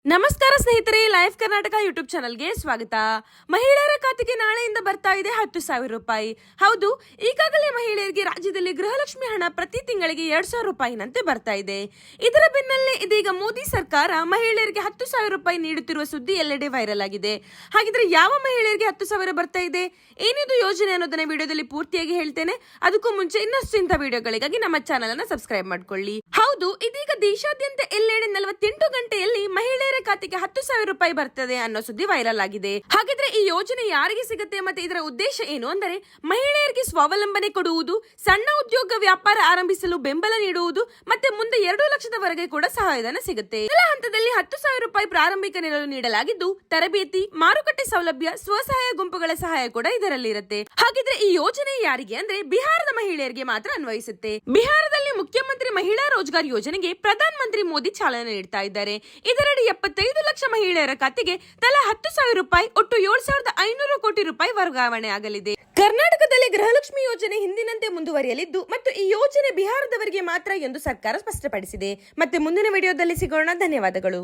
ನಮಸ್ಕಾರ ಸ್ನೇಹಿತರೆ, live Karnataka YouTube ಚಾನಲ್ಗೆ ಸ್ವಾಗತ. ಮಹಿಳೆಯರ ಖಾತೆಗೆ ನಾಳೆಯಿಂದ ಬರ್ತಾ ಇದೆ 10,000 ರೂಪಾಯಿ. ಹೌದು, ಈಗಾಗಲೇ ಮಹಿಳೆಯರಿಗೆ ರಾಜ್ಯದಲ್ಲಿ ಗೃಹಲಕ್ಷ್ಮಿ ಹಣ ಪ್ರತಿ ತಿಂಗಳಿಗೆ 2,000 ರೂಪಾಯಿನಂತೆ ಬರ್ತಾ ಇದೆ. ಇದರ ಬೆನ್ನಲ್ಲೇ ಇದೀಗ ಮೋದಿ ಸರ್ಕಾರ ಮಹಿಳೆಯರಿಗೆ 10,000 ರೂಪಾಯಿ ನೀಡುತ್ತಿರುವ ಸುದ್ದಿ ಎಲ್ಲೆಡೆ ವೈರಲ್ ಆಗಿದೆ. ಹಾಗಿದ್ರೆ ಯಾವ ಮಹಿಳೆಯರಿಗೆ 10,000 ಬರ್ತಾ ಇದೆ, ಏನಿದು ಯೋಜನೆ ಅನ್ನೋದನ್ನ ವಿಡಿಯೋದಲ್ಲಿ ಪೂರ್ತಿಯಾಗಿ ಹೇಳ್ತೇನೆ. ಅದಕ್ಕೂ ಮುಂಚೆ ಇನ್ನಷ್ಟು ಇಂಥ ವಿಡಿಯೋಗಳಿಗಾಗಿ ನಮ್ಮ ಚಾನಲ್ ಅನ್ನ ಸಬ್ಸ್ಕ್ರೈಬ್ ಮಾಡ್ಕೊಳ್ಳಿ. ಹೌದು, ಇದೀಗ ದೇಶಾದ್ಯಂತ ಎಲ್ಲೆಡೆ 48 ಗಂಟೆಯಲ್ಲಿ ಮಹಿಳೆಯರ ಖಾತೆಗೆ 10,000 ರೂಪಾಯಿ ಬರ್ತದೆ ಅನ್ನೋ ಸುದ್ದಿ ವೈರಲ್ ಆಗಿದೆ. ಹಾಗಿದ್ರೆ ಈ ಯೋಜನೆ ಯಾರಿಗೆ ಸಿಗುತ್ತೆ ಮತ್ತೆ ಇದರ ಉದ್ದೇಶ ಏನು ಅಂದರೆ, ಮಹಿಳೆಯರಿಗೆ ಸ್ವಾವಲಂಬನೆ ಕೊಡುವುದು, ಸಣ್ಣ ಉದ್ಯೋಗ ವ್ಯಾಪಾರ ಆರಂಭಿಸಲು ಬೆಂಬಲ ನೀಡುವುದು, ಮತ್ತೆ ಮುಂದೆ 2 ಲಕ್ಷದವರೆಗೆ ಕೂಡ ಸಹಾಯಧನ ಸಿಗುತ್ತೆ. ಕೆಲ ಹಂತದಲ್ಲಿ 10,000 ರೂಪಾಯಿ ಪ್ರಾರಂಭಿಕ ನೆರವು ನೀಡಲಾಗಿದ್ದು, ತರಬೇತಿ, ಮಾರುಕಟ್ಟೆ ಸೌಲಭ್ಯ, ಸ್ವಸಹಾಯ ಗುಂಪುಗಳ ಸಹಾಯ ಕೂಡ ಇದರಲ್ಲಿ ಇರುತ್ತೆ. ಹಾಗಿದ್ರೆ ಈ ಯೋಜನೆ ಯಾರಿಗೆ ಅಂದ್ರೆ, ಬಿಹಾರದ ಮಹಿಳೆಯರಿಗೆ ಮಾತ್ರ ಅನ್ವಯಿಸುತ್ತೆ. ಬಿಹಾರದಲ್ಲಿ ಮುಖ್ಯಮಂತ್ರಿ ಮಹಿಳಾ ರೋಜ್ಗಾರ್ ಯೋಜನೆಗೆ ಪ್ರಧಾನ ಮಂತ್ರಿ ಮೋದಿ ಚಾಲನೆ ನೀಡ್ತಾ ಇದ್ದಾರೆ. ಇದರಡಿ 75 ಲಕ್ಷ ಮಹಿಳೆಯರ ಖಾತೆಗೆ ತಲಾ 10,000 ರೂಪಾಯಿ, ಒಟ್ಟು 7,500 ಕೋಟಿ ರೂಪಾಯಿ ವರ್ಗಾವಣೆ ಆಗಲಿದೆ. ಕರ್ನಾಟಕದಲ್ಲಿ ಗೃಹಲಕ್ಷ್ಮಿ ಯೋಜನೆ ಹಿಂದಿನಂತೆ ಮುಂದುವರಿಯಲಿದ್ದು ಮತ್ತು ಈ ಯೋಜನೆ ಬಿಹಾರದವರಿಗೆ ಮಾತ್ರ ಎಂದು ಸರ್ಕಾರ ಸ್ಪಷ್ಟಪಡಿಸಿದೆ. ಮತ್ತೆ ಮುಂದಿನ ವಿಡಿಯೋದಲ್ಲಿ ಸಿಗೋಣ. ಧನ್ಯವಾದಗಳು.